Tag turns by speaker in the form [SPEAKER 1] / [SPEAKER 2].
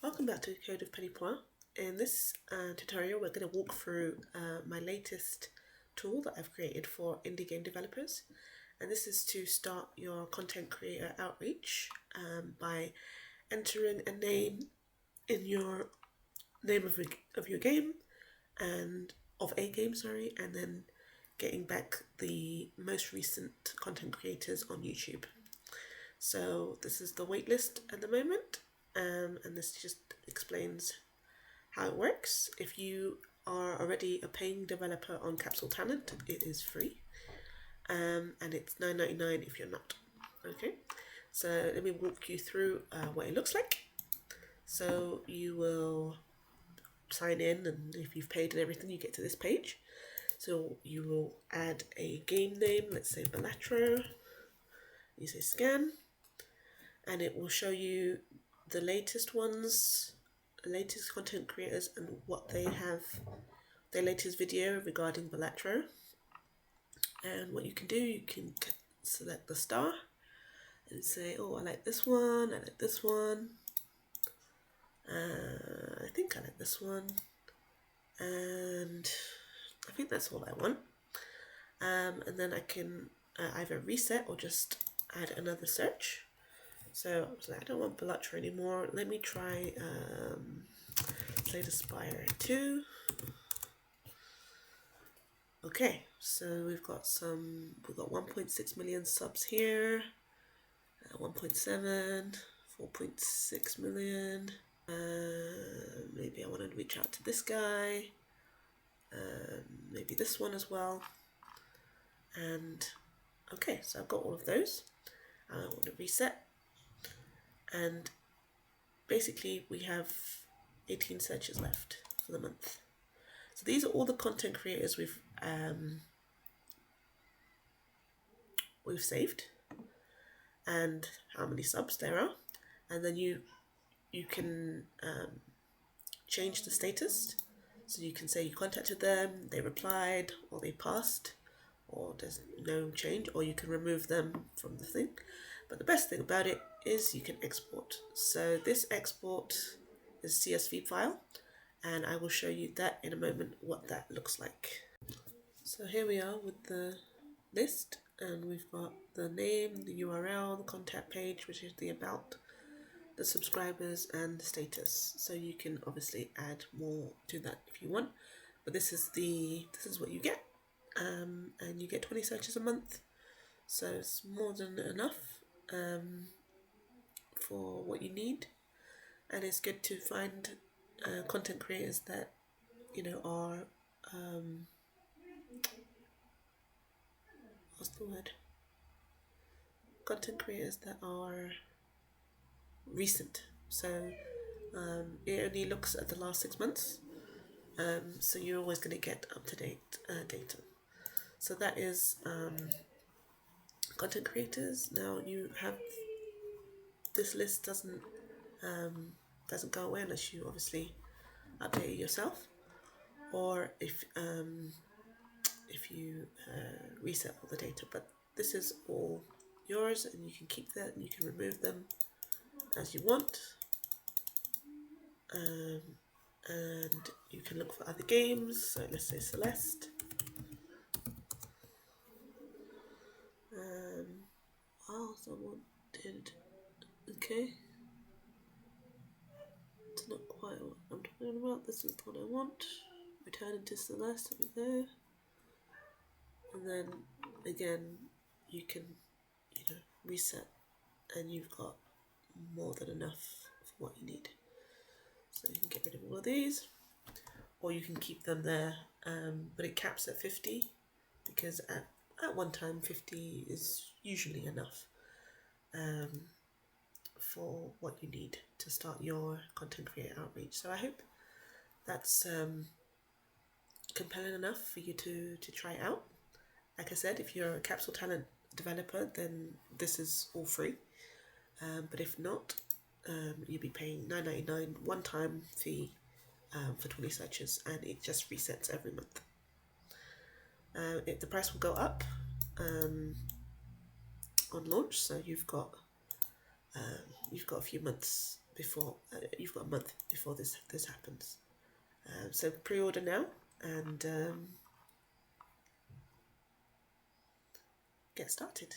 [SPEAKER 1] Welcome back to Code of Petit Pois. In this tutorial, we're going to walk through my latest tool that I've created for indie game developers. And this is to start your content creator outreach by entering a name in your name of your game and of a game, and then getting back the most recent content creators on YouTube. So this is the waitlist at the moment. And this just explains how it works. If you are already a paying developer on Capsule Talent, it is free, and it's $9.99 if you're not. Okay, so let me walk you through what it looks like. So you will sign in, and if you've paid and everything, you get to this page. So you will add a game name, let's say Balatro. You say scan, and it will show you the latest ones, latest content creators, and what they have, their latest video regarding Balatro. And what you can do, you can select the star and say, oh, I like this one, I like this one, I think I like this one, and I think that's all I want. And then I can either reset or just add another search. So I don't want Balatro anymore. Let me try Slay the Spire 2. Okay, so we've got 1.6 million subs here, 1.7, 4.6 million. Maybe I want to reach out to this guy, maybe this one as well. And okay, so I've got all of those. I want to reset. And basically we have 18 searches left for the month. So these are all the content creators we've saved and how many subs there are. And then you can change the status. So you can say you contacted them, they replied, or they passed, or there's no change, or you can remove them from the thing. But the best thing about it is you can export. So this export is CSV file, and I will show you that in a moment, what that looks like. So here we are with the list, and we've got the name, the URL, the contact page, which is the about, the subscribers, and the status. So you can obviously add more to that if you want, but this is what you get, and you get 20 searches a month, so it's more than enough for what you need. And it's good to find content creators that are content creators that are recent. So it only looks at the last 6 months, so you're always going to get up-to-date data. So that is content creators. Now you have this list doesn't go away unless you obviously update it yourself, or if you reset all the data. But this is all yours, and you can keep that, and you can remove them as you want, and you can look for other games. So let's say Celeste. Someone did. Okay, it's not quite what I'm talking about. This is the one I want. Return to Celeste. There we go. And then again, you can reset, and you've got more than enough for what you need. So you can get rid of all of these, or you can keep them there, but it caps at 50, because at one time 50 is usually enough for what you need to start your content creator outreach. So I hope that's compelling enough for you to try out. Like I said, if you're a Capsule Talent developer, then this is all free, but if not, you'll be paying $9.99 one-time fee for 20 searches, and it just resets every month. The price will go up on launch, so you've got a few months before you've got a month before this happens. So pre-order now and get started.